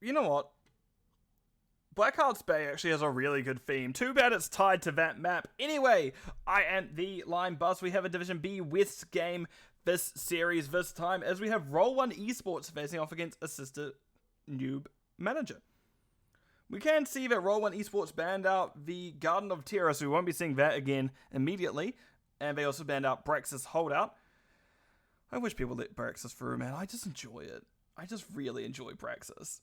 you know what? Blackheart's Bay actually has a really good theme. Too bad it's tied to that map. Anyway, I am the Line Bus. We have a Division B West game this series, this time, as we have Roll1 Esports facing off against Assistant Newb Manager. We can see that Roll1 Esports banned out the Garden of Terror, so we won't be seeing that again immediately. And they also banned out Braxis Holdout. I wish people let Braxis through, man. I just enjoy it. I just really enjoy Braxis.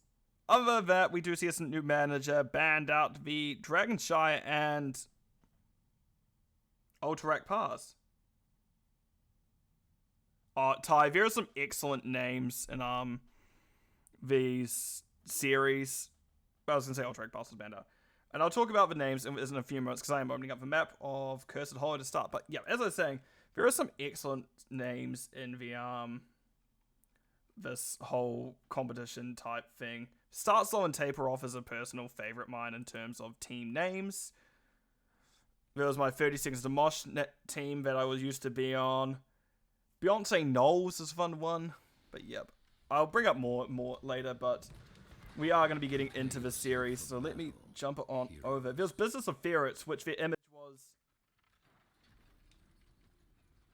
Other than that, we do see a new manager banned out the Dragonshy and Ultrarak Pass. Ty, there are some excellent names in these series. I was going to say Ultrarak Pass was banned out. And I'll talk about the names in a few moments because I am opening up the map of Cursed Hollow to start. But yeah, as I was saying, there are some excellent names in the this whole competition type thing. Start Slow and Taper Off is a personal favorite of mine in terms of team names. There was my 30 Seconds to Mosh team that I was used to be on. Beyonce Knowles is a fun one. But yep, I'll bring up more later, but we are going to be getting into this series, so let me jump it on over. There's Business of Ferrets, which their image was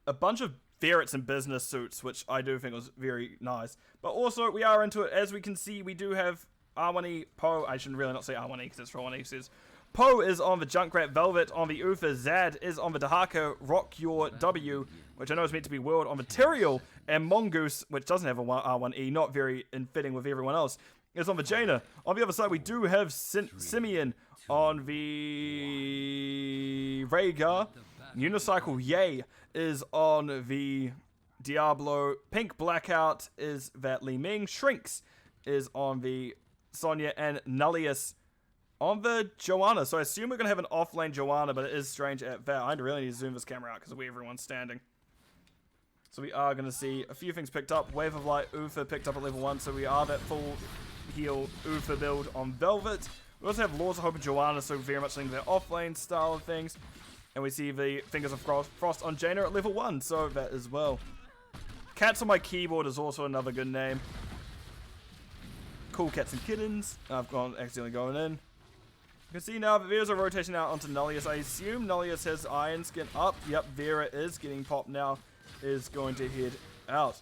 a bunch of ferrets in business suits, which I do think was very nice. But also, we are into it. As we can see, we do have R1E Poe. I should really not say R1E because it's Roll1E. It says Poe is on the Junkrat Velvet, on the Ufa Zad is on the Dahaka Rock Your W, which I know is meant to be World on the Tyrael, and Mongoose, which doesn't have a R1E, not very in fitting with everyone else, is on the Jaina. On the other side, we do have Simeon on the Rhaegar. Unicycle Yay is on the Diablo. Pink Blackout is that Li Ming. Shrinks is on the Sonya, and Nullius on the Joanna. So I assume we're going to have an offlane Joanna, but it is strange at that. I really need to zoom this camera out because of where everyone's standing. So we are going to see a few things picked up. Wave of Light Ufa picked up at level 1, so we are that full heal Ufa build on Velvet. We also have Laws of Hope and Joanna, so very much linked to their offlane style of things. And we see the Fingers of Frost on Jaina at level 1, so that as well. Cats on My Keyboard is also another good name. Cool Cats and Kittens. I've accidentally going in. You can see now that there's a rotation out onto Nullius. I assume Nullius has Iron Skin up. Yep, Vera is getting popped now. Is going to head out.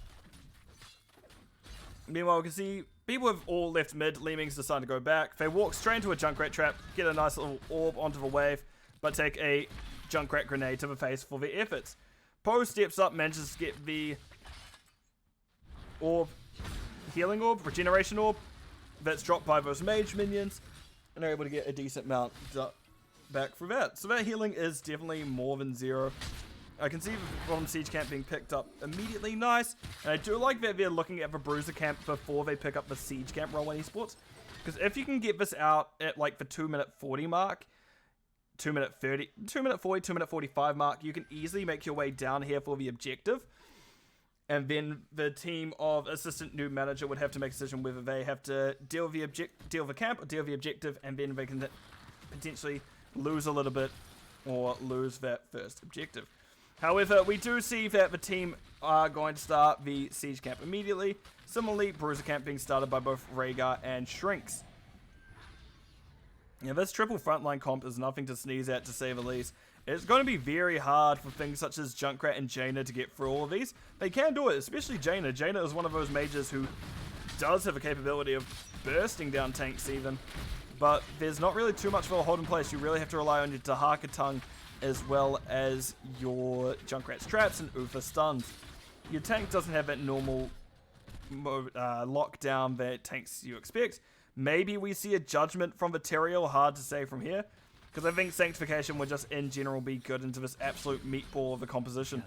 Meanwhile, we can see people have all left mid. Lemmings decided to go back. They walk straight into a Junkrat trap, get a nice little orb onto the wave, but take a Junkrat grenade to the face for their efforts. Poe steps up, manages to get the orb, healing orb, regeneration orb, that's dropped by those mage minions, and they're able to get a decent amount back for that. So that healing is definitely more than zero. I can see the bottom siege camp being picked up immediately, nice. And I do like that they're looking at the bruiser camp before they pick up the siege camp Roll1 Esports. Because if you can get this out at like the 2-minute 40 mark, 2-minute 30, 2-minute 40, 2-minute 45 mark, you can easily make your way down here for the objective. And then the team of Assistant Newb Manager would have to make a decision whether they have to deal with the camp or deal with the objective, and then they can potentially lose a little bit or lose that first objective. However, we do see that the team are going to start the siege camp immediately. Similarly, bruiser camp being started by both Rhaegar and Shrinks. Now, this triple frontline comp is nothing to sneeze at, to say the least. It's going to be very hard for things such as Junkrat and Jaina to get through all of these. They can do it, especially Jaina. Jaina is one of those mages who does have a capability of bursting down tanks even. But there's not really too much for a hold in place. You really have to rely on your Dahaka tongue as well as your Junkrat's traps and Ufa stuns. Your tank doesn't have that normal lockdown that tanks you expect. Maybe we see a judgment from the Tyrael, hard to say from here. Because I think Sanctification would just in general be good into this absolute meatball of the composition.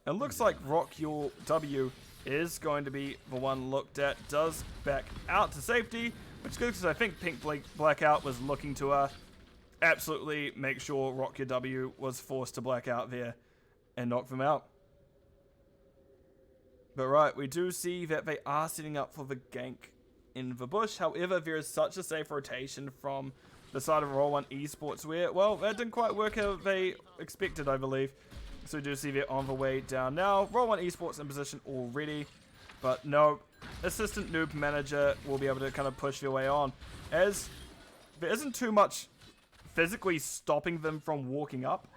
It looks like Rock Your W is going to be the one looked at. Does back out to safety, which is good because I think Pink Blackout was looking to absolutely make sure Rock Your W was forced to black out there and knock them out. But right, we do see that they are setting up for the gank in the bush. However, there is such a safe rotation from the side of Roll1 Esports where, well, that didn't quite work how they expected, I believe. So we do see they're on the way down now. Roll1 Esports in position already. But no, assistant noob manager will be able to kind of push their way on, as there isn't too much physically stopping them from walking up.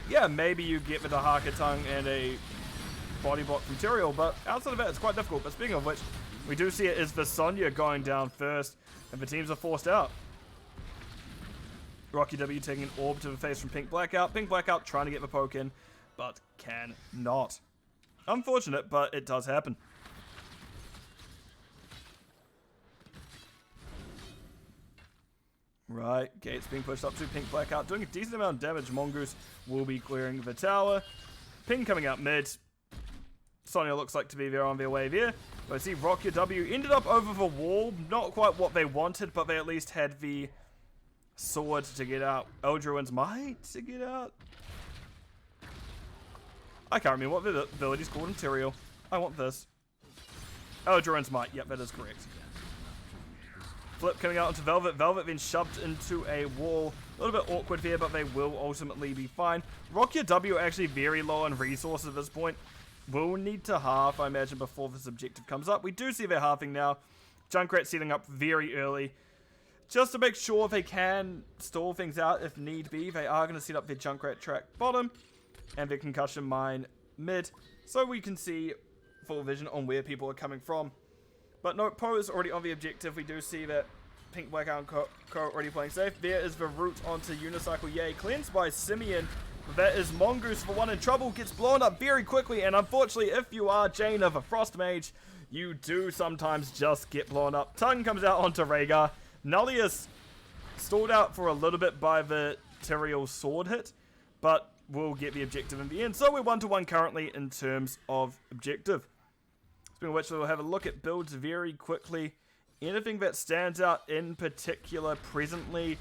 Yeah, maybe you get with a Haka tongue and a body block from Tyrael, but outside of that, it's quite difficult. But speaking of which, we do see it is the Sonya going down first, and the teams are forced out. Rocky W taking an orb to the face from Pink Blackout. Pink Blackout trying to get the poke in, but cannot. Unfortunate, but it does happen. Right, Gates being pushed up to Pink Blackout, doing a decent amount of damage. Mongoose will be clearing the tower. Ping coming out mid. Sonya looks like to be there on their way there. But I see Rocky W ended up over the wall. Not quite what they wanted, but they at least had the sword to get out. Eldruin's might to get out. I can't remember what the ability's called in Tyrael. I want this. Eldruin's might. Yep, that is correct. Flip coming out onto Velvet. Velvet then shoved into a wall. A little bit awkward here, but they will ultimately be fine. Rocky W actually very low on resources at this point. Will need to half, I imagine, before this objective comes up. We do see they're halving now. Junkrat setting up very early, just to make sure they can stall things out if need be. They are going to set up their Junkrat track bottom and their concussion mine mid, so we can see full vision on where people are coming from. But no, Poe is already on the objective. We do see that Pink Blackout and Co already playing safe. There is the route onto Unicycle. Yay, cleansed by Simeon. That is Mongoose for one in trouble. Gets blown up very quickly, and unfortunately, if you are Jane of a Frost Mage, you do sometimes just get blown up. Tongue comes out onto Rhaegar. Nullius stalled out for a little bit by the Tyrael sword hit, but will get the objective in the end. So we're 1-1 currently in terms of objective. Speaking of which, we'll have a look at builds very quickly. Anything that stands out in particular presently?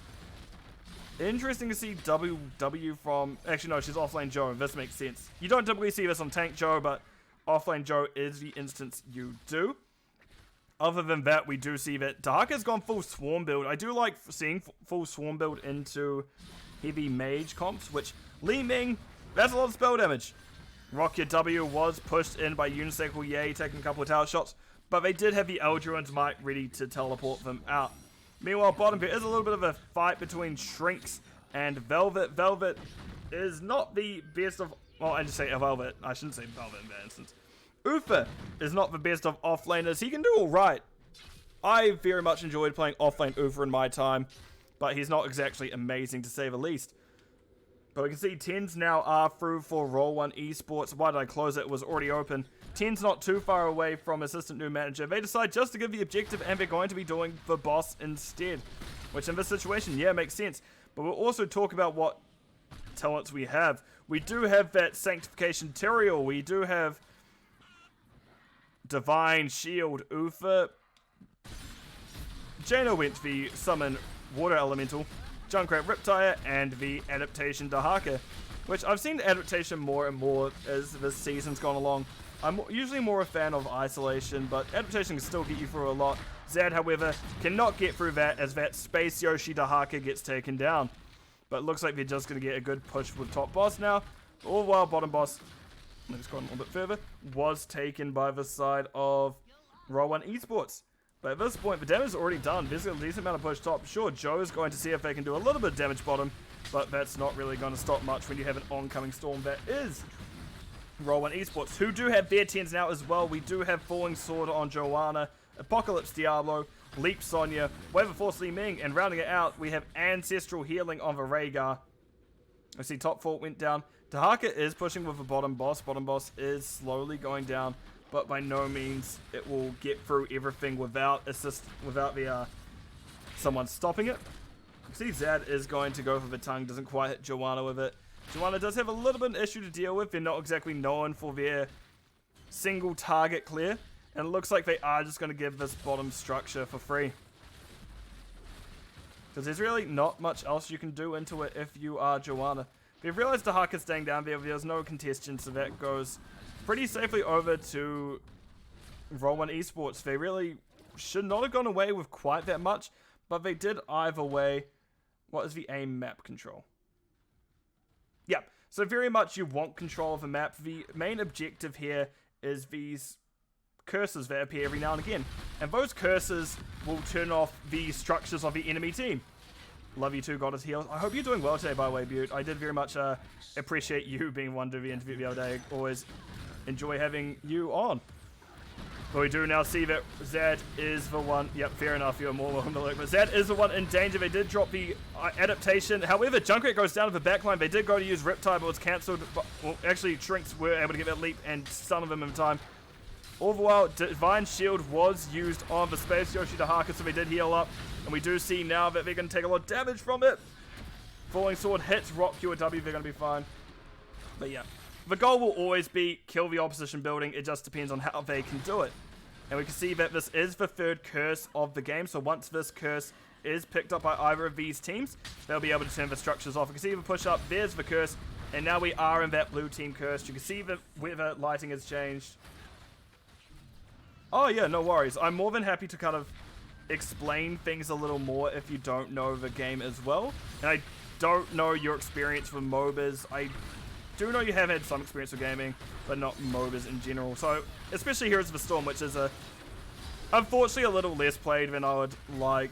Interesting to see WW from... Actually, no, she's offlane Joe. This makes sense. You don't typically see this on Tank Joe, but offlane Joe is the instance you do. Other than that, we do see that Dahaka's gone full swarm build. I do like seeing full swarm build into heavy mage comps, which Li Ming, that's a lot of spell damage. Rocket W was pushed in by Unicycle Yay, taking a couple of tower shots, but they did have the Eldruin's might ready to teleport them out. Meanwhile, bottom there is a little bit of a fight between Shrinks and Velvet. Velvet is not the best of... Well, I just say Velvet. I shouldn't say Velvet in that instance. Ufa is not the best of offlaners. He can do alright. I very much enjoyed playing offlane Ufa in my time, but he's not exactly amazing to say the least. But we can see 10s now are through for Roll1 Esports. Why did I close it? It was already open. 10's not too far away from assistant new manager. They decide just to give the objective, and they're going to be doing the boss instead. Which in this situation, yeah, makes sense. But we'll also talk about what talents we have. We do have that Sanctification Tyrael. We do have Divine Shield Ufa. Jaina went the Summon Water Elemental. Junkrat Riptire, and the Adaptation Dahaka, which I've seen adaptation more and more as this season's gone along. I'm usually more a fan of Isolation, but adaptation can still get you through a lot. Zad, however, cannot get through that as that Space Yoshi Dahaka gets taken down. But it looks like they're just going to get a good push with top boss now. All while bottom boss, let's go on a little bit further, was taken by the side of Roll1 Esports. But at this point, the damage is already done. There's a decent amount of push top. Sure, Joe is going to see if they can do a little bit of damage bottom, but that's not really going to stop much when you have an oncoming storm that is Roll1 Esports, who do have their 10s now as well. We do have Falling Sword on Joanna, Apocalypse Diablo, Leap Sonya, Wave of Force Li Ming, and rounding it out, we have Ancestral Healing on the Rhaegar. I see top 4 went down. Dahaka is pushing with the bottom boss. Bottom boss is slowly going down, but by no means it will get through everything without someone stopping it. You see Zad is going to go for the tongue, doesn't quite hit Joanna with it. Joanna does have a little bit of an issue to deal with. They're not exactly known for their single target clear, and it looks like they are just going to give this bottom structure for free. Because there's really not much else you can do into it if you are Joanna. They've realized Dahaka's staying down there, there's no contestation, so that goes pretty safely over to Roll1 Esports. They really should not have gone away with quite that much, but they did either way. What is the aim map control? Yep, so very much you want control of the map. The main objective here is these curses that appear every now and again. And those curses will turn off the structures of the enemy team. Love you too, Goddess Heals. I hope you're doing well today, by the way, Butte. I did very much appreciate you being one to the interview the other day. Always enjoy having you on. But we do now see that Zad is the one. Yep, fair enough. You're more welcome to look. But Zad is the one in danger. They did drop the adaptation. However, Junkrat goes down to the backline. They did go to use Riptide, but was cancelled. Well, actually, Shrinks were able to get that leap and stun them in time. All the while, Divine Shield was used on the Space Yoshi Dahaka, so they did heal up. And we do see now that they're going to take a lot of damage from it. Falling Sword hits Rock Q or W. They're going to be fine. But yeah. The goal will always be kill the opposition building. It just depends on how they can do it. And we can see that this is the third curse of the game. So once this curse is picked up by either of these teams, they'll be able to turn the structures off. You can see the push up. There's the curse. And now we are in that blue team curse. You can see the weather lighting has changed. Oh yeah, no worries. I'm more than happy to kind of explain things a little more if you don't know the game as well. And I don't know your experience with MOBAs. I do know you have had some experience with gaming, but not MOBAs in general. So, especially Heroes of the Storm, which is unfortunately a little less played than I would like.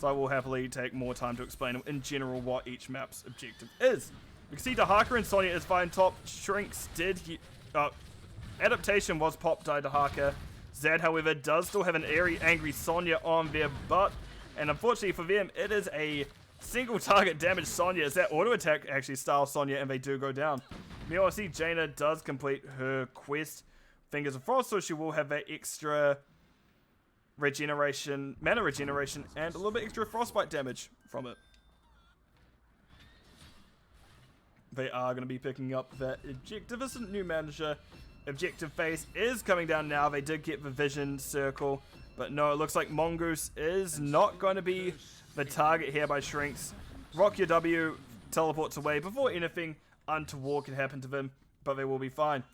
So I will happily take more time to explain in general what each map's objective is. We can see Dahaka and Sonya is fine top. Shrinks did adaptation was popped by Dahaka. Zad, however, does still have an angry Sonya on their butt. And unfortunately for them, it is a single target damage Sonya. Is that auto attack actually style Sonya, and they do go down. Meanwhile, I see Jaina does complete her quest, Fingers of Frost, so she will have that extra regeneration, mana regeneration, and a little bit extra frostbite damage from it. They are going to be picking up that objective. This new manager objective phase is coming down now. They did get the vision circle, but no, it looks like Mongoose is not going to be the target here by Shrinks. Rock your W teleports away before anything untoward can happen to them, but they will be fine.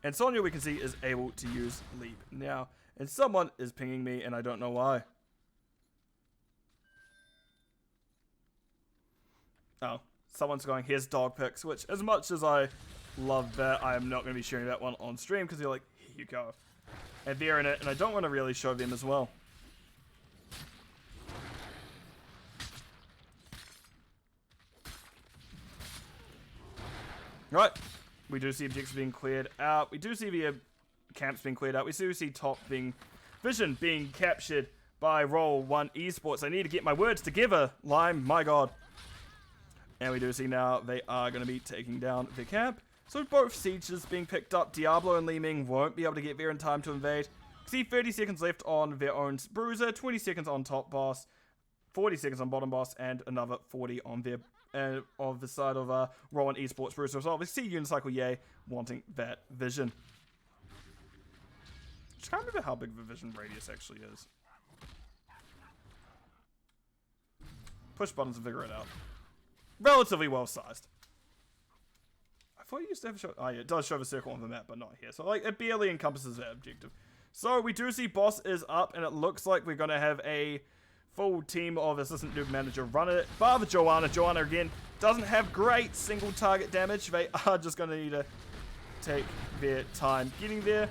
And Sonya, we can see, is able to use Leap now. And someone is pinging me, and I don't know why. Oh, someone's going, here's dog pics, which as much as I love that, I am not going to be sharing that one on stream, because they're like, here you go. And they're in it, and I don't want to really show them as well. Right, we do see objectives being cleared out. We do see the camps being cleared out. We do see top being vision being captured by Roll1 Esports. I need to get my words together, Lime, my god. And we do see now they are going to be taking down the camp. So both sieges being picked up. Diablo and Li Ming won't be able to get there in time to invade. See 30 seconds left on their own bruiser, 20 seconds on top boss, 40 seconds on bottom boss, and another 40 on their of the side of Roll1 Esports bruiser as well. We see Unicycle Yay wanting that vision. Just can't remember how big the vision radius actually is. Push buttons to figure it out. Relatively well sized. I thought you used to have a show. Oh yeah, it does show the circle on the map, but not here. So like it barely encompasses that objective. So we do see boss is up, and it looks like we're gonna have a full team of assistant noob manager run it. Bar the Joanna. Joanna again doesn't have great single target damage. They are just gonna need to take their time getting there.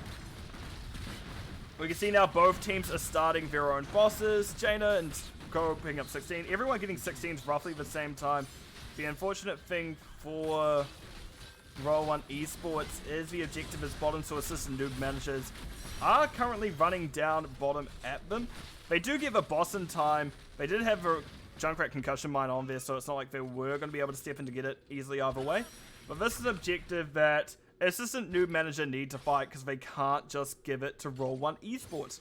We can see now both teams are starting their own bosses. Jaina and Ko picking up 16. Everyone getting 16s roughly the same time. The unfortunate thing for Roll1 Esports is the objective is bottom, so assistant noob managers are currently running down bottom at them. They do get the boss in time. They did have a Junkrat concussion mine on there, so it's not like they were going to be able to step in to get it easily either way. But this is an objective that assistant noob manager need to fight because they can't just give it to Roll1 Esports.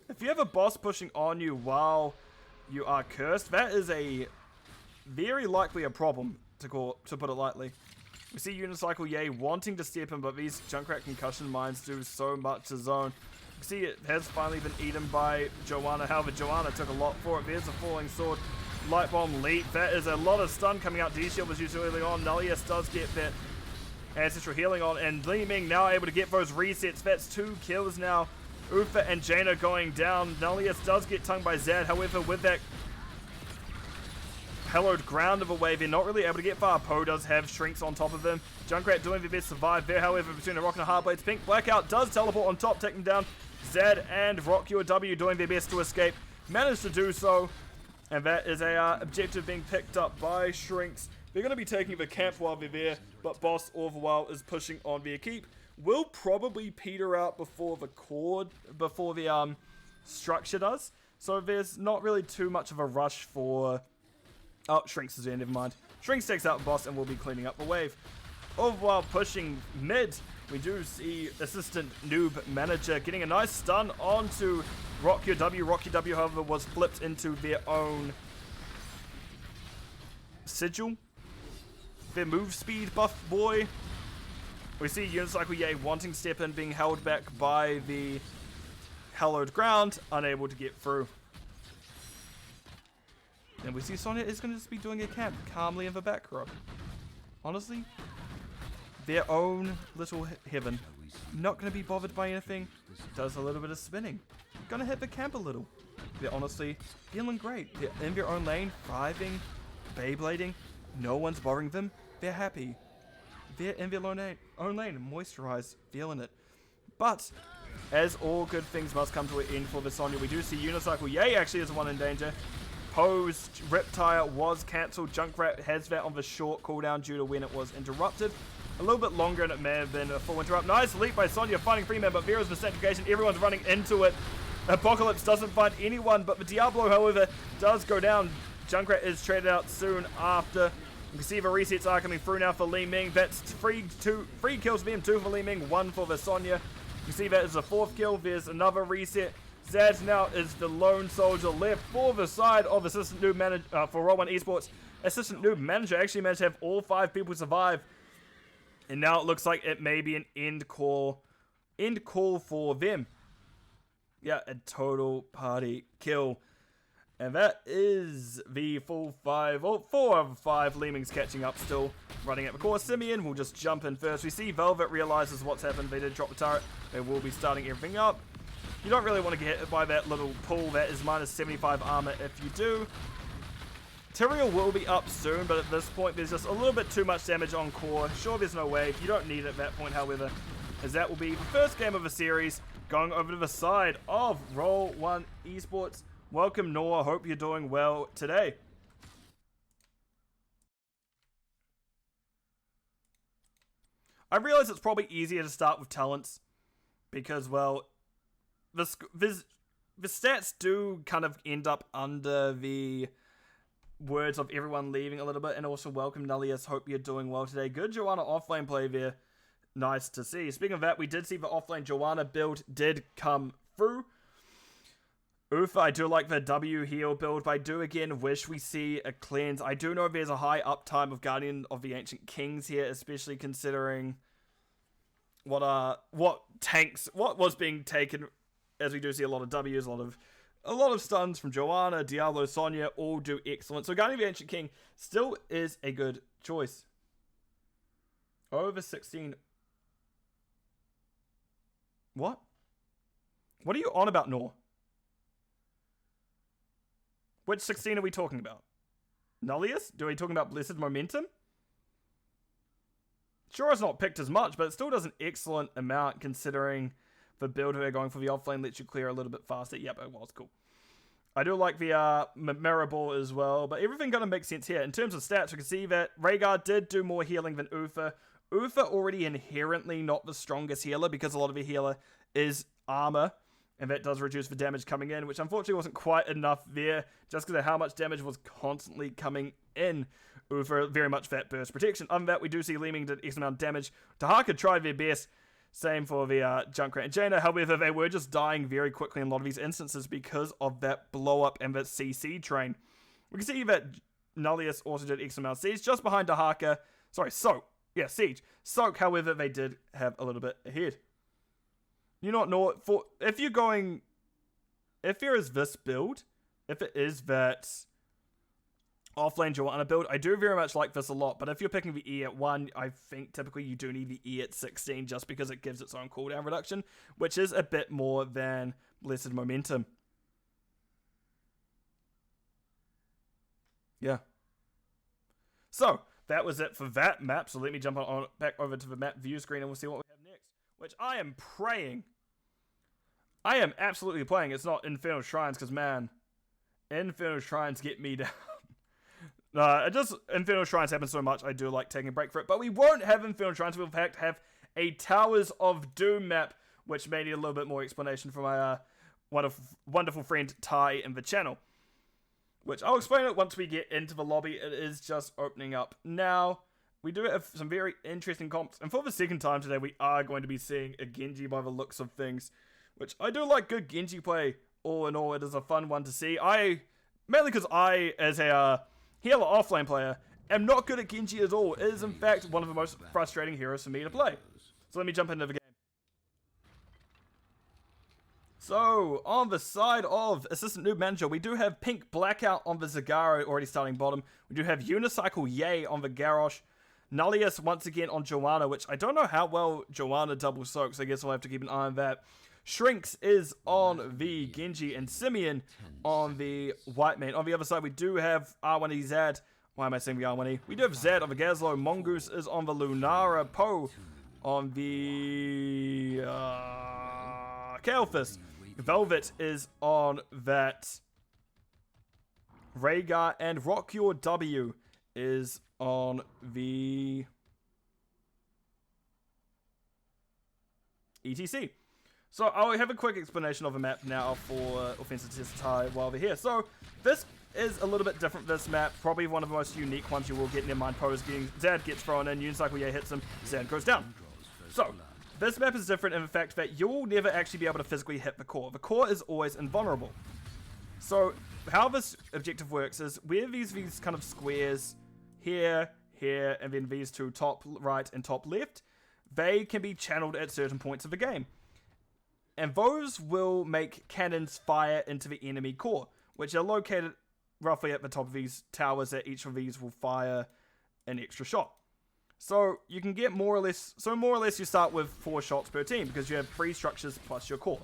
If you have a boss pushing on you while you are cursed, that is a very likely a problem, to put it lightly. We see Unicycle Yay wanting to step in, but these Junkrat concussion mines do so much to zone. You can see it has finally been eaten by Joanna. However, Joanna took a lot for it. There's a falling sword. Light bomb leap. That is a lot of stun coming out. D-Shield was used early on. Nullius does get that ancestral healing on. And Li Ming now able to get those resets. That's 2 kills now. Ufa and Jaina going down. Nullius does get tongued by Zad. However, with that hallowed ground of a wave. They're not really able to get far. Poe does have shrinks on top of him. Junkrat doing their best to survive there, however, between a rock and a hard blades. Pink Blackout does teleport on top, taking down Zed, and Rock Your W doing their best to escape. Managed to do so, and that is a objective being picked up by Shrinks. They're going to be taking the camp while they're there, but Boss Orville is pushing on their keep. Will probably peter out before the structure does. So there's not really too much of a rush for... Oh, Shrinks is there, never mind. Shrinks takes out the boss and will be cleaning up the wave. While pushing mid, we do see Assistant Newb Manager getting a nice stun onto Rock Your W. Rock Your W, however, was flipped into their own sigil. Their move speed buff boy. We see Unicycle Yay wanting step in, being held back by the hallowed ground, unable to get through. And we see Sonya is going to just be doing a camp calmly in the back row. Honestly, their own little heaven. Not going to be bothered by anything. Does a little bit of spinning. Going to hit the camp a little. They're honestly feeling great. They're in their own lane, thriving, Beyblading. No one's bothering them. They're happy. They're in their own lane, moisturized, feeling it. But, as all good things must come to an end for the Sonya, we do see Unicycle Yay actually is the one in danger. Poe's Riptire was cancelled. Junkrat has that on the short cooldown due to when it was interrupted. A little bit longer and it may have been a full interrupt. Nice leap by Sonya finding Freeman, but Vera's misintegration. Everyone's running into it. Apocalypse doesn't find anyone, but the Diablo, however, does go down. Junkrat is traded out soon after. You can see the resets are coming through now for Li Ming. That's three kills for them, 2 for Li Ming, 1 for the Sonya. You see that is a 4th kill. There's another reset. Zaz now is the lone soldier left for the side of Assistant Newb Manager for Roll1 Esports. Assistant Newb Manager actually managed to have all 5 people survive. And now it looks like it may be an end call for them. Yeah, a total party kill. And that is the full 4 of 5 Lemmings catching up still. Running at the course. Simeon will just jump in first. We see Velvet realizes what's happened. They did drop the turret. They will be starting everything up. You don't really want to get hit by that little pull. That is minus 75 armor if you do. Tyrael will be up soon, but at this point there's just a little bit too much damage on core. Sure, there's no wave. You don't need it at that point, however, as that will be the first game of the series going over to the side of Roll1 Esports. Welcome, Noah. Hope you're doing well today. I realize it's probably easier to start with talents because, well, the stats do kind of end up under the words of everyone leaving a little bit. And also, welcome, Nullius. Hope you're doing well today. Good Joanna offlane play there. Nice to see. Speaking of that, we did see the offlane Joanna build did come through. Oof, I do like the W heal build, but I do again wish we see a cleanse. I do know there's a high uptime of Guardian of the Ancient Kings here, especially considering what was being taken, as we do see a lot of Ws, a lot of stuns from Joanna, Diablo, Sonya, all do excellent. So Guardian of the Ancient King still is a good choice. Over 16. What? What are you on about, Nor? Which 16 are we talking about? Nullius? Do we talking about Blessed Momentum? Sure, it's not picked as much, but it still does an excellent amount considering the build we're going for. The offlane lets you clear a little bit faster. Yep, it was cool. I do like the Mirror Ball as well, but everything kind of makes sense here. In terms of stats, we can see that Rhaegar did do more healing than Uther. Uther already inherently not the strongest healer because a lot of her healer is armor. And that does reduce the damage coming in, which unfortunately wasn't quite enough there, just because of how much damage was constantly coming in. Uther very much that burst protection. Other than that, we do see Lemming did X amount of damage. Tahaka tried their best. Same for the Junkrat and Jaina. However, they were just dying very quickly in a lot of these instances because of that blow up and that CC train. We can see that Nullius also did X amount of siege just behind Tahaka. Sorry, Soak. Yeah, siege. Soak, however, they did have a little bit ahead. You not know for if there is this build, if it is that offlane Joanna build, I do very much like this a lot. But if you're picking the E at 1, I think typically you do need the E at 16 just because it gives its own cooldown reduction, which is a bit more than Blessed Momentum. Yeah. So, that was it for that map. So let me jump on back over to the map view screen and we'll see what we have next. Which I am praying. I am absolutely praying it's not Infernal Shrines, because man, Infernal Shrines get me down. Infernal Shrines happen so much, I do like taking a break for it. But we won't have Infernal Shrines, we'll in fact have a Towers of Doom map, which may need a little bit more explanation from my wonderful friend Ty in the channel. Which I'll explain it once we get into the lobby. It is just opening up now. We do have some very interesting comps. And for the second time today, we are going to be seeing a Genji by the looks of things. Which I do like good Genji play. All in all, it is a fun one to see. Mainly because I, as a healer offlane player, am not good at Genji at all. It is in fact one of the most frustrating heroes for me to play. So let me jump into the game. So, on the side of Assistant Noob Manager, we do have Pink Blackout on the Zagara already starting bottom. We do have Unicycle Yay on the Garrosh. Nullius once again on Joanna, which I don't know how well Joanna double soaks. I guess we'll have to keep an eye on that. Shrinks is on the Genji and Simeon on the White Main. On the other side, we do have R1E Zad. Why am I saying the R1E? We do have Zad on the Gazlo. Mongoose is on the Lunara. Poe on the Kael'thas. Velvet is on that Rhaegar, and Rock Your W is on the ETC. So I'll have a quick explanation of the map now for Offensive Test Tie while they're here. So this is a little bit different, this map. Probably one of the most unique ones you will get. Never mind, Poe's getting, Zad gets thrown in, Unicycle Yay hits him, Zad goes down. So this map is different in the fact that you'll never actually be able to physically hit the core. The core is always invulnerable. So how this objective works is where these kind of squares here, here, and then these two top right and top left, they can be channeled at certain points of the game. And those will make cannons fire into the enemy core, which are located roughly at the top of these towers, that each of these will fire an extra shot. So you can get more or less you start with 4 shots per team because you have 3 structures plus your core.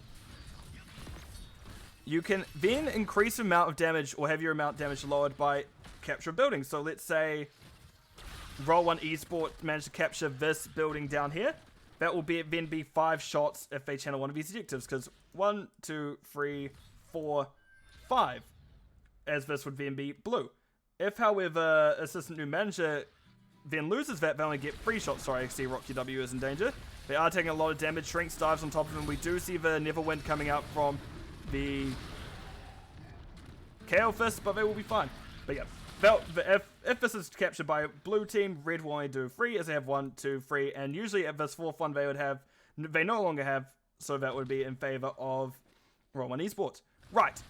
You can then increase the amount of damage or have your amount of damage lowered by capture of buildings. So let's say Roll1 Esports managed to capture this building down here. That will then be 5 shots if they channel one of these objectives, because 1, 2, 3, 4, 5, as this would then be blue. If, however, Assistant Noob Manager then loses that, they only get 3 shots. Sorry, I see Rocky W is in danger. They are taking a lot of damage. Shrinks dives on top of them. We do see the Neverwind coming out from the Kael'thas, but they will be fine. But yeah, if this is captured by blue team, red will only do 3, as they have 1, 2, 3, and usually at this 4th one they no longer have, so that would be in favor of Roll1 Esports. Right.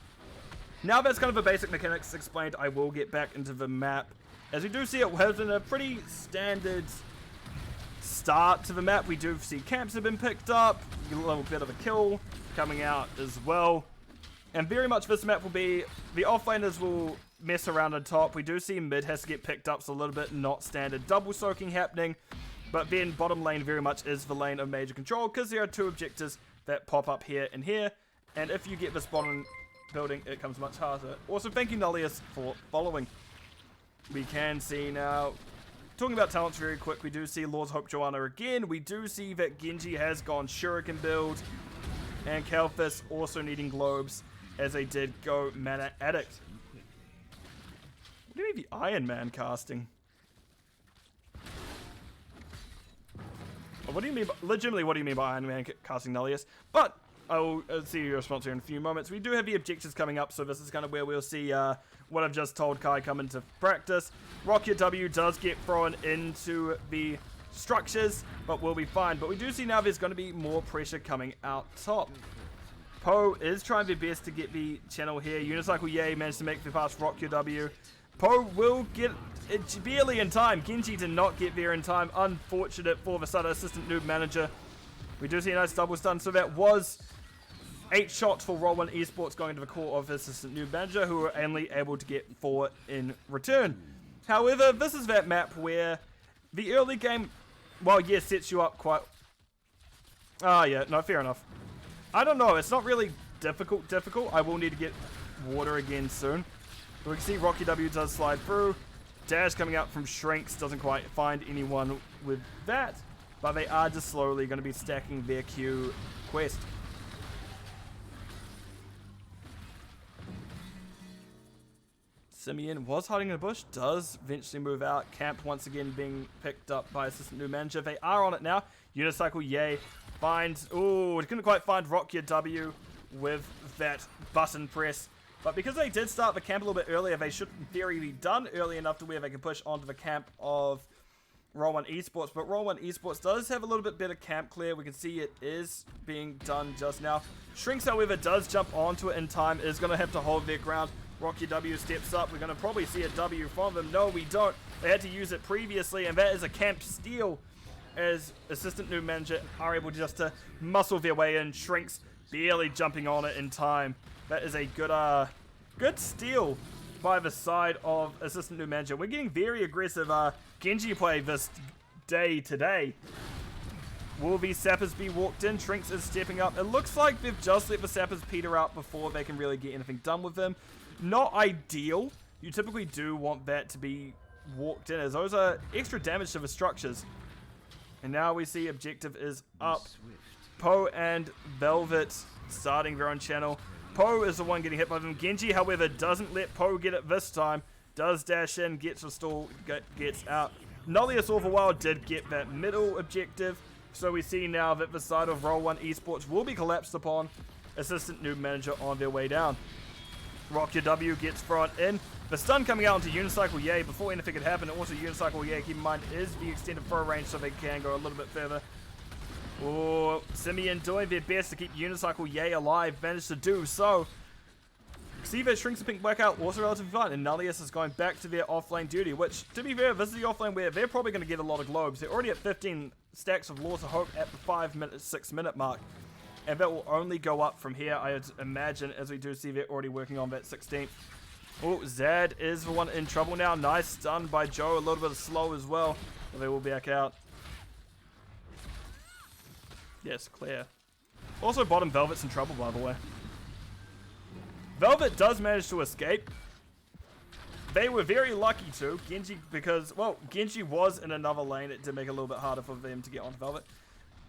Now that's kind of the basic mechanics explained, I will get back into the map. As we do see, it has been a pretty standard start to the map. We do see camps have been picked up, a little bit of a kill coming out as well. And very much this map will be, the offlaners will mess around on top. We do see mid has to get picked up, so a little bit not standard double soaking happening. But then bottom lane very much is the lane of major control, because there are 2 objectives that pop up here and here. And if you get this bottom building, it comes much harder. Also, thank you Nullius for following. We can see now, talking about talents very quick, we do see Lord's Hope Joanna again. We do see that Genji has gone Shuriken build, and Kael'thas also needing globes, as they did go Mana Addict. What do you mean the Iron Man casting? What do you mean, legitimately, what do you mean by Iron Man casting Nullius? But I'll see your response here in a few moments. We do have the objectives coming up, so this is kind of where we'll see what I've just told Kai come into practice. Rock Your W does get thrown into the structures, but we'll be fine. But we do see now there's going to be more pressure coming out top. Poe is trying their best to get the channel here. Unicycle Yay managed to make the pass Rock Your W. Poe will get it barely in time. Genji did not get there in time. Unfortunate for the Sutter Assistant Noob Manager. We do see a nice double stun, so that was 8 shots for Roll1 Esports going to the core of Assistant Noob Manager, who were only able to get 4 in return. However, this is that map where the early game, well, yes, sets you up quite... yeah, no, fair enough. I don't know, it's not really difficult. I will need to get water again soon. We can see Rocky W does slide through. Dash coming out from Shrinks, doesn't quite find anyone with that, but they are just slowly going to be stacking their Q quest. Simeon was hiding in a bush, does eventually move out. Camp once again being picked up by assistant new manager. They are on it now. Unicycle, yay. Finds, ooh, couldn't quite find Rock Your W with that button press. But because they did start the camp a little bit earlier, they should in theory be done early enough to where they can push onto the camp of Roll1 Esports. But Roll1 Esports does have a little bit better camp clear. We can see it is being done just now. Shrinks, however, does jump onto it in time, is going to have to hold their ground. Rocky W steps up. We're going to probably see a W from them. No, we don't. They had to use it previously, and that is a camp steal as assistant new manager are able just to muscle their way in. Shrinks barely jumping on it in time. That is a good steal by the side of assistant new manager. We're getting very aggressive Genji play this day today. Will these sappers be walked in? Shrinks is stepping up. It looks like they've just let the sappers peter out before they can really get anything done with them. Not ideal. You typically do want that to be walked in, as those are extra damage to the structures. And now we see objective is up. Poe and Velvet starting their own channel. Poe is the one getting hit by them. Genji, however, doesn't let Poe get it this time. Does dash in, gets a stall, gets out. Nullius all the while did get that middle objective. So we see now that the side of Roll1 Esports will be collapsed upon. Assistant new manager on their way down. Rock Your W gets thrown in. The stun coming out into Unicycle Yay before anything could happen. Also, Unicycle Yay, keep in mind, is the extended throw range, so they can go a little bit further. Oh, Simeon doing their best to keep Unicycle Yay alive. Managed to do so. See that Shrinks the Pink Blackout also relatively fun, and Nullius is going back to their offlane duty, which, to be fair, this is the offlane where they're probably going to get a lot of globes. They're already at 15 stacks of Laws of Hope at the 6 minute mark. And that will only go up from here, I would imagine, as we do see they're already working on that 16th. Oh, Zad is the one in trouble now. Nice stun by Joe. A little bit of slow as well. But they will back out. Yes, clear. Also, bottom Velvet's in trouble, by the way. Velvet does manage to escape. They were very lucky to. Genji, because, well, Genji was in another lane. It did make it a little bit harder for them to get onto Velvet.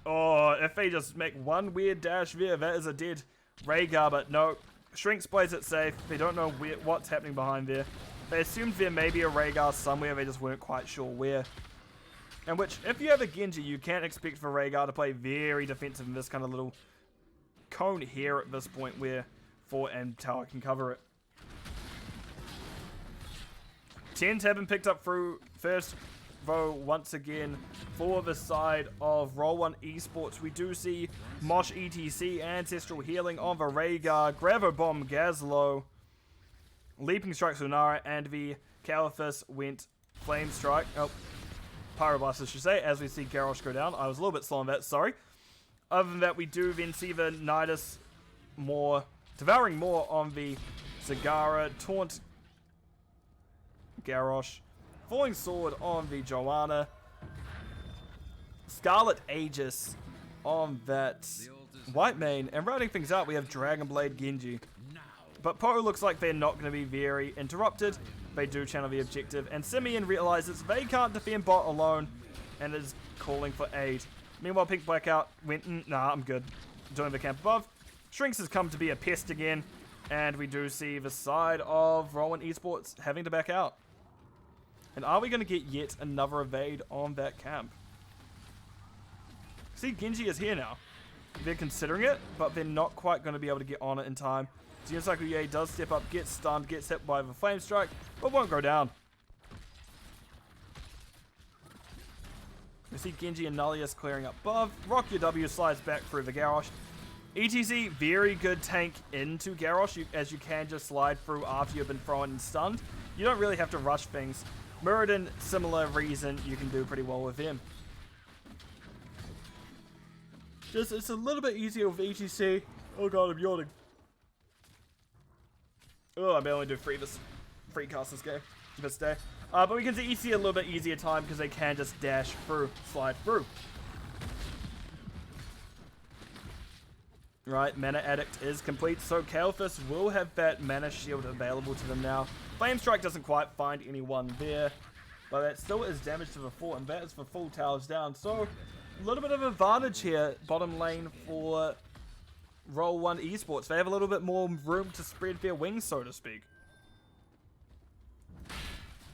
Oh, if they just make one weird dash there, that is a dead Rhaegar, but no. Shrinks plays it safe. They don't know what's happening behind there. They assumed there may be a Rhaegar somewhere, they just weren't quite sure where. And which, if you have a Genji, you can't expect for Rhaegar to play very defensive in this kind of little cone here at this point where Fort and Tower can cover it. 10s have been picked up through first. Though once again for the side of Roll1 Esports, we do see Mosh ETC, Ancestral Healing on the Rhaegar, Gravo Bomb Gazlo, Leaping Strike Sunara, and the Caliphus went Flame Strike. Oh, Pyroblast, I should say, as we see Garrosh go down. I was a little bit slow on that, sorry. Other than that, we do then see the Nidus more, devouring more on the Zagara, Taunt Garrosh. Falling Sword on the Joanna. Scarlet Aegis on that White Mane. And rounding things out, we have Dragon Blade Genji. But Poe looks like they're not going to be very interrupted. They do channel the objective. And Simeon realizes they can't defend bot alone and is calling for aid. Meanwhile, Pink Blackout went, nah, I'm good. Doing the camp above. Shrinks has come to be a pest again. And we do see the side of Roll1 Esports having to back out. And are we going to get yet another evade on that camp? See, Genji is here now. They're considering it, but they're not quite going to be able to get on it in time. Xenocycle Ye does step up, gets stunned, gets hit by the Flame Strike, but won't go down. We see Genji and Nullius clearing up above. Rock Your W slides back through the Garrosh. ETC, very good tank into Garrosh, as you can just slide through after you've been thrown and stunned. You don't really have to rush things. Muradin, similar reason, you can do pretty well with him. Just, it's a little bit easier with ETC. Oh god, I'm yawning. Oh, I may only do free cast this game, this day. But we can see ETC a little bit easier time because they can just dash through, slide through. Right, Mana Addict is complete, so Kael'thas will have that Mana Shield available to them now. Flame Strike doesn't quite find anyone there, but that still is damage to the fort, and that is for full towers down. So, a little bit of advantage here, bottom lane for Roll1 Esports. They have a little bit more room to spread their wings, so to speak.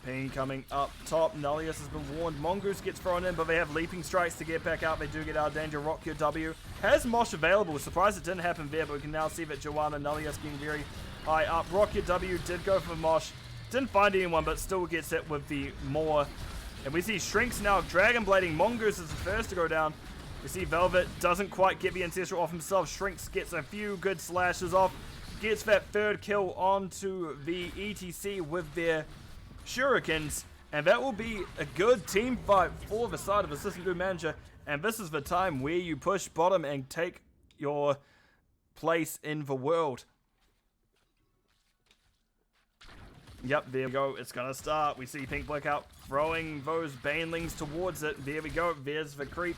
Ping coming up top. Nullius has been warned. Mongoose gets thrown in, but they have leaping strikes to get back out. They do get out of danger. Rock your W. Has Mosh available. Surprised it didn't happen there, but we can now see that Joanna Nullius getting very high up. Rock your W did go for Mosh. Didn't find anyone, but still gets hit with the Maw. And we see Shrinks now Dragon Blading. Mongoose is the first to go down. We see Velvet doesn't quite get the Ancestral off himself. Shrinks gets a few good slashes off. Gets that third kill onto the ETC with their Shurikens, and that will be a good team fight for the side of Assistant New Manager, and this is the time where you push bottom and take your place in the world. Yep, there we go, it's gonna start. We see Pink Blackout throwing those Banelings towards it. There we go, there's the creep.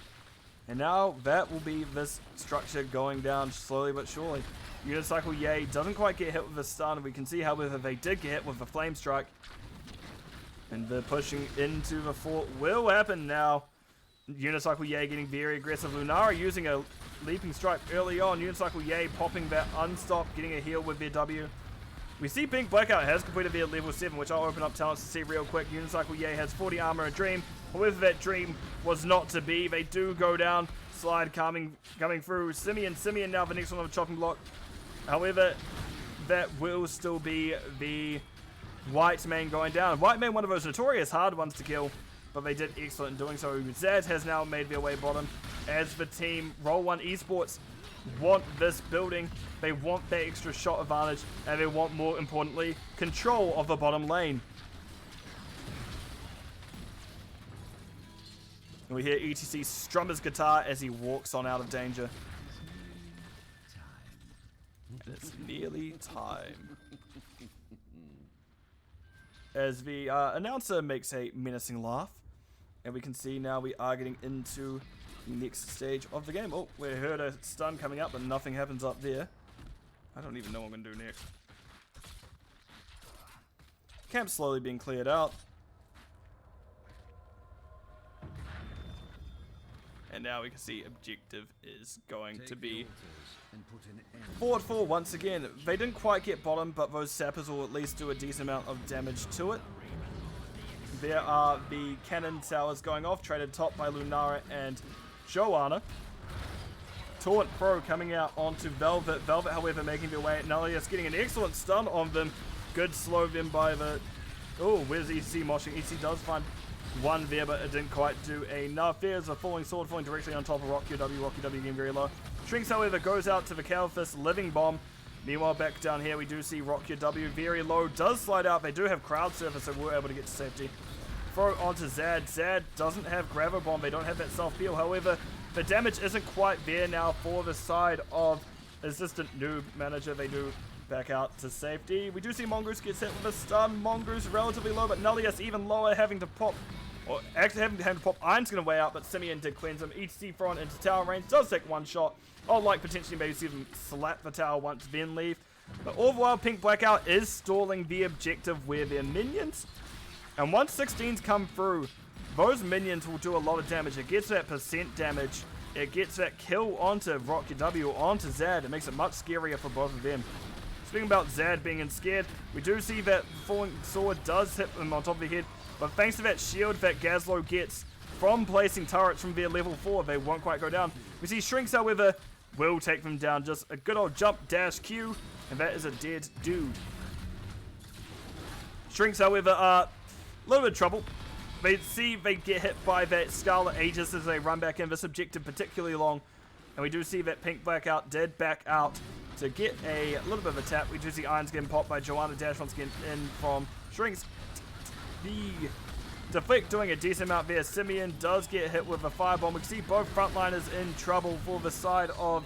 And now that will be this structure going down slowly but surely. Unicycle Yay doesn't quite get hit with the stun. We can see, however, they did get hit with the Flame Strike. And the pushing into the fort will happen now. Unicycle Yay getting very aggressive. Lunara using a leaping strike early on. Unicycle Yay popping that unstop, getting a heal with their W. We see Pink Blackout has completed their level 7, which I'll open up talents to see real quick. Unicycle Yay has 40 armor and Dream. However, that Dream was not to be. They do go down. Slide coming through. Simeon now the next one on the chopping block. However, that will still be the White Man going down. White Man, one of those notorious hard ones to kill, but they did excellent in doing so. Zed has now made their way bottom as the team Roll1 Esports want this building. They want that extra shot advantage, and they want, more importantly, control of the bottom lane. And we hear ETC strum his guitar as he walks on out of danger. And it's nearly time. As the announcer makes a menacing laugh. And we can see now we are getting into the next stage of the game. Oh, we heard a stun coming up, but nothing happens up there. I don't even know what I'm going to do next. Camp's slowly being cleared out. And now we can see objective is going to be fought for once again. They didn't quite get bottom, but those sappers will at least do a decent amount of damage to it. There are the cannon towers going off, traded top by Lunara and Joanna. Taunt Pro coming out onto Velvet. Velvet, however, making their way. Nullius getting an excellent stun on them. Good slow them by the... Oh, where's EC moshing? EC does find one there, but it didn't quite do enough. There's a falling sword falling directly on top of Rock Your W. Rock Your W getting very low. Shrinks, however, goes out to the Kael'thas Living Bomb. Meanwhile, back down here, we do see Rock Your W very low. Does slide out. They do have crowd surface, so we're able to get to safety. Throw onto Zad. Zad doesn't have Gravo Bomb. They don't have that self-heal. However, the damage isn't quite there now for the side of Assistant Newb Manager. They do back out to safety. We do see Mongoose gets hit with a stun. Mongoose relatively low, but Nullius even lower, having to pop... Or actually having to pop. Iron's going to weigh out, but Simeon did cleanse him. ETC front into tower range. Does take one shot. I'll like potentially maybe see them slap the tower once, then leave. But all the while, Pink Blackout is stalling the objective where their minions. And once 16s come through, those minions will do a lot of damage. It gets that percent damage. It gets that kill onto Rock Your W, onto Zad. It makes it much scarier for both of them. Speaking about Zad being scared, we do see that falling sword does hit him on top of the head. But thanks to that shield that Gazlo gets from placing turrets from their level 4, they won't quite go down. We see Shrinks, however, will take them down. Just a good old jump dash Q, and that is a dead dude. Shrinks, however, are a little bit of trouble. They see they get hit by that Scarlet Aegis as they run back in. This objective particularly long. And we do see that Pink Blackout did back out to get a little bit of a tap. We do see Irons getting popped by Joanna Dash once again in from Shrinks. The Deflect doing a decent amount there. Simeon does get hit with a firebomb. We can see both frontliners in trouble for the side of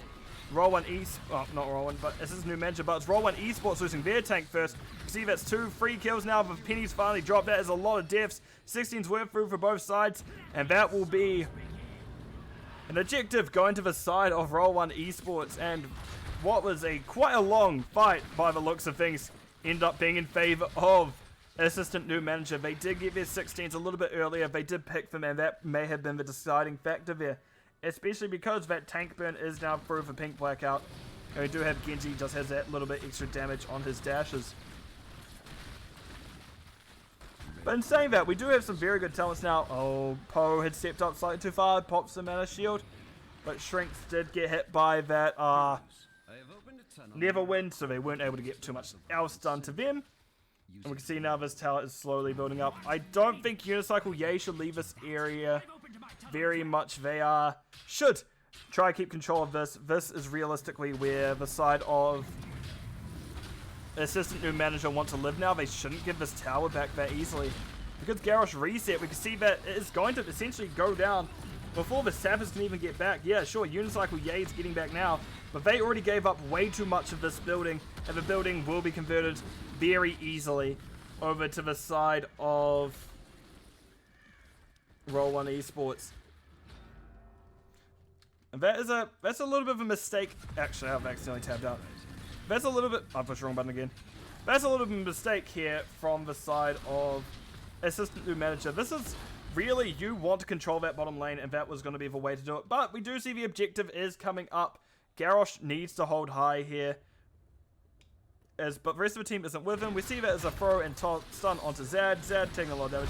Roll1 Esports. Oh, not Roll1, but this is new manager, but it's Roll1 Esports losing their tank first. You see that's 2 free kills now, but Penny's finally dropped. That is a lot of deaths. 16's went through for both sides, and that will be an objective going to the side of Roll1 Esports. And what was quite a long fight by the looks of things end up being in favor of assistant new manager. They did get their 16s a little bit earlier. They did pick them, and that may have been the deciding factor there. Especially because that tank burn is now through for Pink Blackout. And we do have Genji, just has that little bit extra damage on his dashes. But in saying that, we do have some very good talents now. Oh, Poe had stepped up slightly too far, pops the mana shield. But Shrinks did get hit by that Neverwind, so they weren't able to get too much else done to them. And we can see now this tower is slowly building up. I don't think Unicycle Yay should leave this area very much. They should try to keep control of this. This is realistically where the side of assistant new manager want to live now. They shouldn't give this tower back that easily. Because Garrosh reset, we can see that it is going to essentially go down before the Sappers can even get back. Yeah, sure, Unicycle Yay is getting back now, but they already gave up way too much of this building, and the building will be converted very easily over to the side of Roll1 Esports. And that's a little bit of a mistake. Actually, I've accidentally tabbed out. That's a little bit... I pushed the wrong button again. That's a little bit of a mistake here from the side of assistant new manager. This is really, you want to control that bottom lane, and that was going to be the way to do it. But we do see the objective is coming up. Garrosh needs to hold high here. But the rest of the team isn't with him. We see that as a throw and stun onto Zad. Zad taking a lot of damage.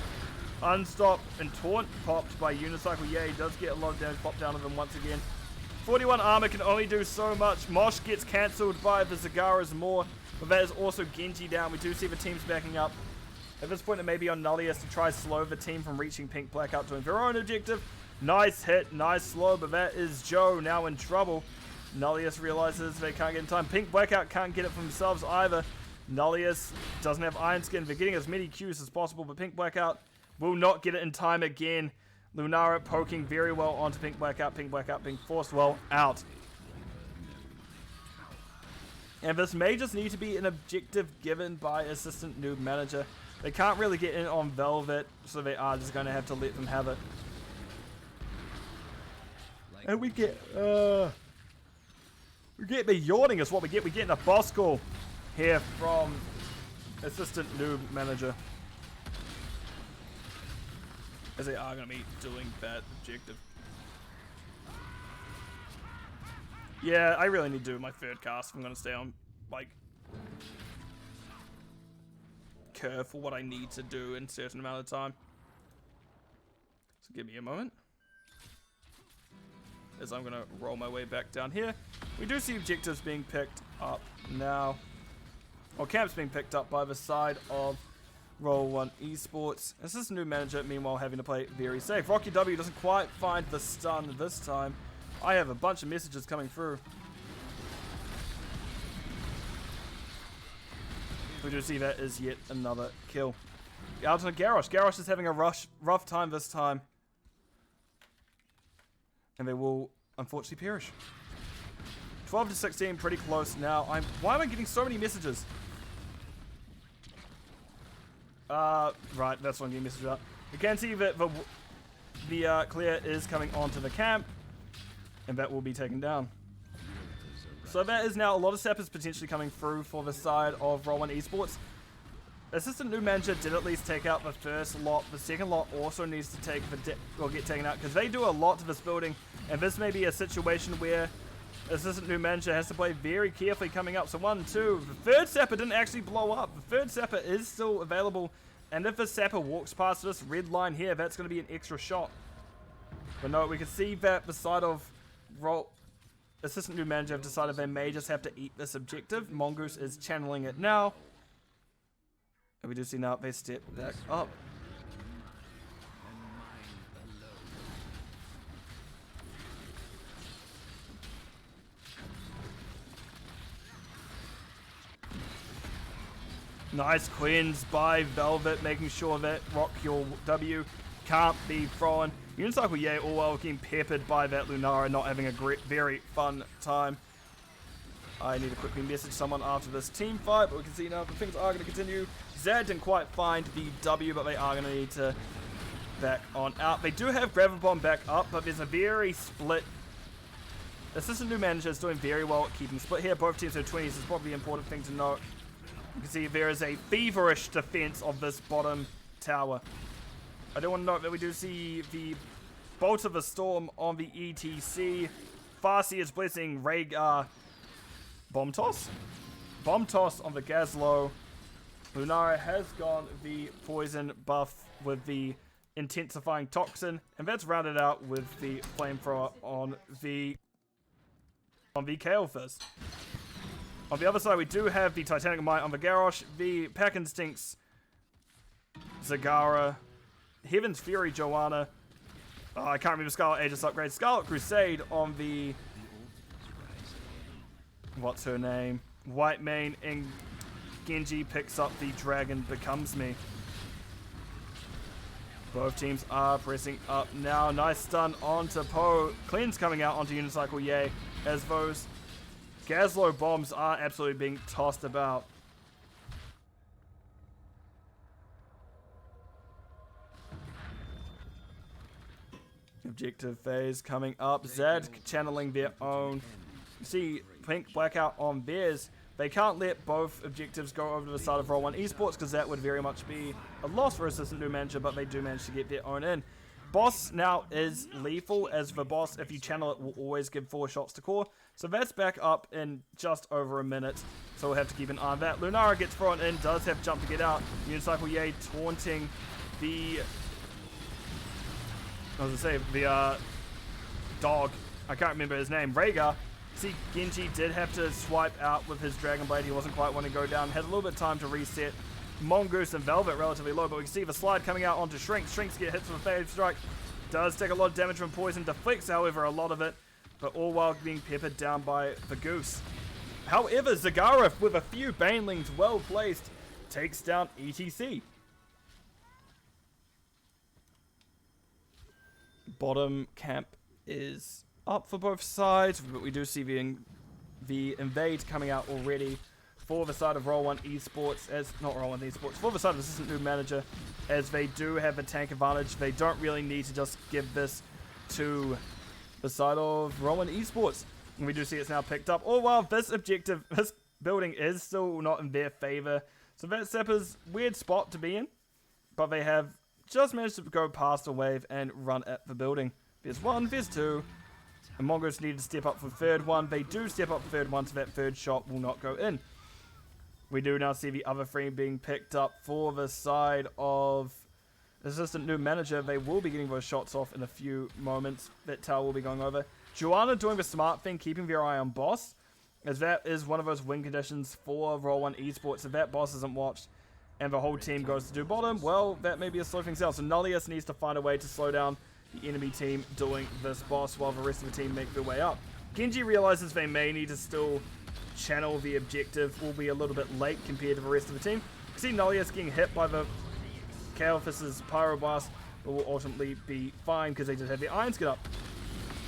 Unstop and taunt popped by Unicycle Yay. Does get a lot of damage popped down to them once again. 41 armor can only do so much. Mosh gets cancelled by the Zagaras more. But that is also Genji down. We do see the teams backing up. At this point, it may be on Nullius to try to slow the team from reaching Pink Blackout to their own objective. Nice hit, nice slow, but that is Joe now in trouble. Nullius realizes they can't get in time. Pink Blackout can't get it for themselves either. Nullius doesn't have Iron Skin. They're getting as many Qs as possible, but Pink Blackout will not get it in time again. Lunara poking very well onto Pink Blackout. Pink Blackout being forced well out. And this may just need to be an objective given by assistant noob manager. They can't really get in on Velvet, so they are just going to have to let them have it. And we get the yawning is what we get. We're getting a boss call here from assistant noob manager, as they are going to be doing that objective. Yeah, I really need to do my third cast if I'm going to stay on, like, curve for what I need to do in a certain amount of time. So give me a moment, as I'm going to roll my way back down here. We do see objectives being picked up now. Or camps being picked up by the side of Roll1 Esports. This is a new manager, meanwhile having to play very safe. Rocky W doesn't quite find the stun this time. I have a bunch of messages coming through. We do see that is yet another kill. Out on Garrosh. Garrosh is having a rough time this time. And they will unfortunately perish. 12 to 16, pretty close now. Why am I getting so many messages? Right, that's why I'm getting messages out. You can see that the clear is coming onto the camp, and that will be taken down. So that is now a lot of sappers potentially coming through for the side of Roll1 Esports. Assistant new manager did at least take out the first lot. The second lot also needs to get taken out, because they do a lot to this building, and this may be a situation where assistant new manager has to play very carefully coming up. So 1, 2, the third sapper didn't actually blow up. The third sapper is still available, and if the sapper walks past this red line here, that's going to be an extra shot. But no, we can see that the side of assistant new manager have decided they may just have to eat this objective. Mongoose is channeling it now. And we do see now they step back up. Nice cleanse by Velvet, making sure that Rock Your W can't be thrown. Unicycle Yay all while getting peppered by that Lunara, not having a very fun time. I need to quickly message someone after this team fight, but we can see now that things are going to continue. Zad didn't quite find the W, but they are going to need to back on out. They do have Gravity Bomb back up, but there's a very split Assistant New Manager is doing very well at keeping split here. Both teams have 20s. This is probably the important thing to note. You can see there is a feverish defense of this bottom tower. I do want to note that we do see the Bolt of a Storm on the ETC. Farseer's Blessing, Rhaegar, Bomb Toss. Bomb Toss on the Gazlo. Lunara has gone the Poison buff with the Intensifying Toxin, and that's rounded out with the Flamethrower on the Kael'thas. On the other side, we do have the Titanic Might on the Garrosh, the Pack Instincts, Zagara, Heaven's Fury, Joanna. I can't remember Scarlet Aegis upgrade. Scarlet Crusade on the... What's her name? White Mane, and Genji picks up the Dragon Becomes Me. Both teams are pressing up now. Nice stun onto Poe. Cleanse coming out onto Unicycle, yay. As those Gazlo bombs are absolutely being tossed about. Objective phase coming up. Zed channeling their own. You see Pink Blackout on theirs. They can't let both objectives go over to the side of Roll1 Esports because that would very much be a loss for Assistant New Manager, but they do manage to get their own in. Boss now is lethal, as the boss, if you channel it, will always give 4 shots to core. So that's back up in just over a minute, so we'll have to keep an eye on that. Lunara gets thrown in, does have jump to get out. Unicycle Yay taunting the... the dog. I can't remember his name. Rhaegar. See, Genji did have to swipe out with his Dragon Blade. He wasn't quite wanting to go down. Had a little bit of time to reset. Mongoose and Velvet relatively low, but we can see the slide coming out onto Shrinks. Shrinks get hits with a Phase Strike. Does take a lot of damage from Poison. Deflects, however, a lot of it, but all while being peppered down by the Goose. However, Zagara, with a few Banelings well placed, takes down ETC. Bottom camp is up for both sides, but we do see the invade coming out already for the side of Roll1 Esports, as not Roll1 Esports, for the side of Assistant New Manager, as they do have a tank advantage. They don't really need to just give this to the side of Roll1 Esports. And we do see it's now picked up. Oh wow, this objective, this building is still not in their favor. So that's Seppa's weird spot to be in, but they have just managed to go past a wave and run at the building. There's one, there's two. And Mongoose needed to step up for third one. They do step up for third one, so that third shot will not go in. We do now see the other three being picked up for the side of Assistant New Manager. They will be getting those shots off in a few moments. That tower will be going over. Joanna doing the smart thing, keeping their eye on boss, as that is one of those win conditions for Roll1 Esports. If that boss isn't watched and the whole team goes to do bottom, well, that may be a slow thing down. So Nullius needs to find a way to slow down the enemy team doing this boss while the rest of the team make their way up. Genji realizes they may need to still channel the objective. Will be a little bit late compared to the rest of the team. You see Nullius getting hit by the Kael'thas' Pyroblast, but will ultimately be fine because they just have their Iron Skin up.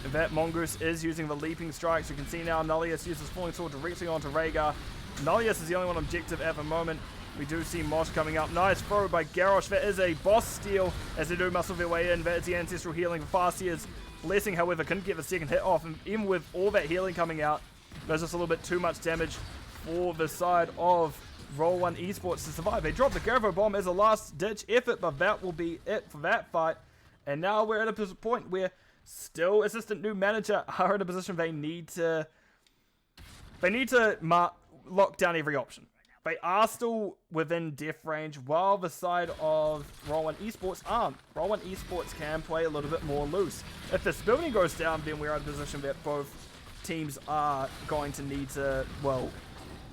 And that Mongoose is using the Leaping Strikes. You can see now Nullius uses Falling Sword directly onto Rhaegar. Nullius is the only one objective at the moment. We do see Mosh coming up. Nice throw by Garrosh. That is a boss steal as they do muscle their way in. That is the Ancestral Healing. Farseer's Blessing, however, couldn't get the second hit off. And even with all that healing coming out, there's just a little bit too much damage for the side of Roll1 Esports to survive. They drop the Garvo Bomb as a last-ditch effort, but that will be it for that fight. And now we're at a point where still Assistant New Manager are in a position they need to lock down every option. They are still within death range, while the side of Roll1 Esports aren't. Roll1 Esports can play a little bit more loose. If this building goes down, then we're in a position that both teams are going to need to, well,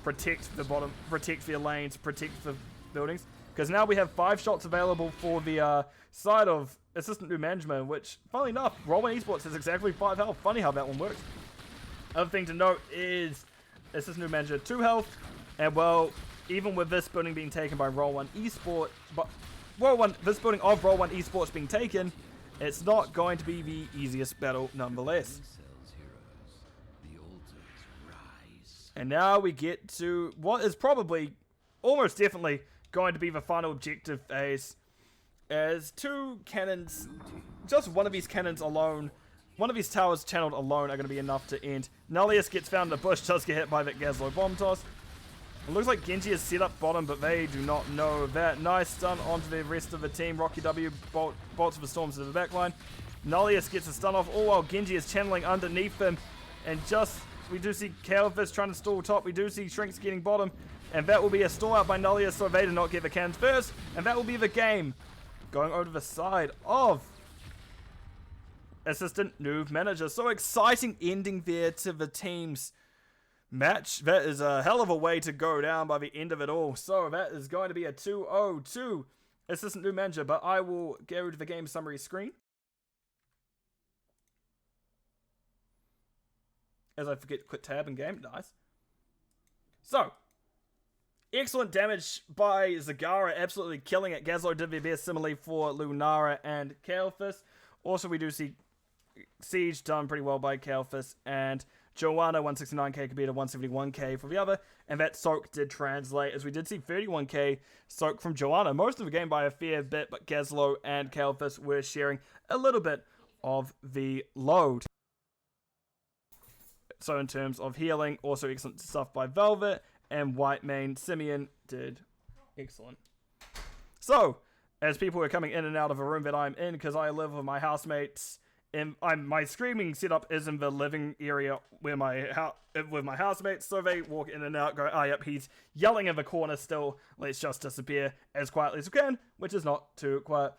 protect the bottom, protect their lanes, protect the buildings. Because now we have 5 shots available for the side of Assistant New Management, which, funnily enough, Roll1 Esports has exactly 5 health. Funny how that one works. Other thing to note is Assistant New Manager 2 health. And well, even with this building being taken by Roll1 Esports, but this building of Roll1 Esports being taken, it's not going to be the easiest battle nonetheless. And now we get to what is probably, almost definitely, going to be the final objective phase, as 2 cannons, just one of these cannons alone, One of his towers channeled alone are going to be enough to end. Nullius gets found in the bush, does get hit by that Gazlo bomb toss. It looks like Genji is set up bottom, but they do not know that. Nice stun onto the rest of the team. Rocky W bolts of the storms to the backline. Nullius gets a stun off, all while Genji is channeling underneath them. And just, we do see Kael'thas trying to stall top. We do see Shrinks getting bottom. And that will be a stall out by Nullius, so they do not get the cannons first. And that will be the game. Going over the side of Assistant Newb Manager. So exciting ending there to the team's match. That is a hell of a way to go down by the end of it all. So that is going to be a 2-0 to Assistant Newb Manager. But I will go to the game summary screen. As I forget to quit tab in game. Nice. So, excellent damage by Zagara. Absolutely killing it. Gazlo did their best. Similarly for Lunara and Kael'thas. Also, we do see Siege done pretty well by Kael'thas. And Joanna 169k compared to 171k for the other. And that soak did translate, as we did see 31k soak from Joanna. Most of the game by a fair bit, but Gazlo and Kael'thas were sharing a little bit of the load. So in terms of healing, also excellent stuff by Velvet, and White Mane Simeon did excellent. So, as people are coming in and out of a room that I'm in, because I live with my housemates, and my streaming setup is in the living area where with my housemates, so they walk in and out, go, oh yep, he's yelling in the corner still, let's just disappear as quietly as we can, which is not too quiet.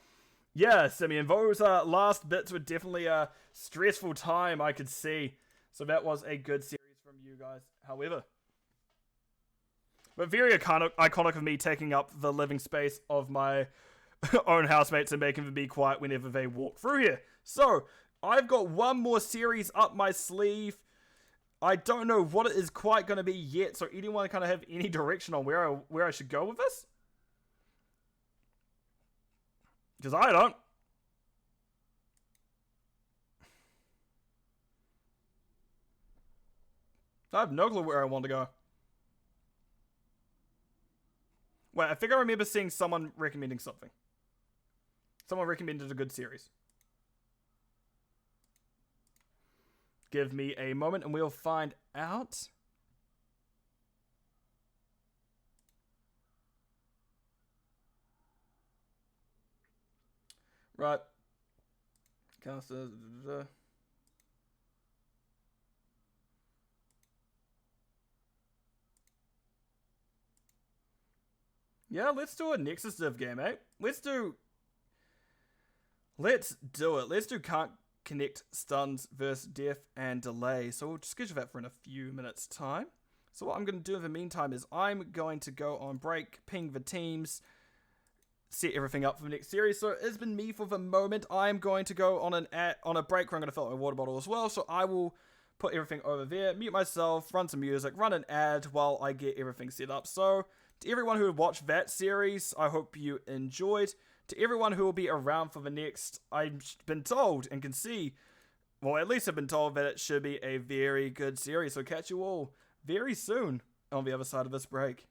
Yeah, Simeon, those last bits were definitely a stressful time, I could see. So that was a good series from you guys, however. But very iconic of me taking up the living space of my own housemates and making them be quiet whenever they walk through here. So, I've got one more series up my sleeve. I don't know what it is quite going to be yet, so anyone kind of have any direction on where I should go with this? Because I don't. I have no clue where I want to go. Wait, I think I remember seeing someone recommending something. Someone recommended a good series. Give me a moment and we'll find out. Right. Yeah, let's do a Nexus div game, eh? Let's do it. Let's do can't connect stuns versus death and delay. So we'll just schedule that for in a few minutes time. So what I'm going to do in the meantime is I'm going to go on break, ping the teams, set everything up for the next series. So it's been me for the moment. I'm going to go on a break where I'm going to fill up my water bottle as well. So I will put everything over there, mute myself, run some music, run an ad while I get everything set up. So to everyone who watched that series, I hope you enjoyed. To everyone who will be around for the next, I've been told and can see, well, at least I've been told that it should be a very good series. So catch you all very soon on the other side of this break.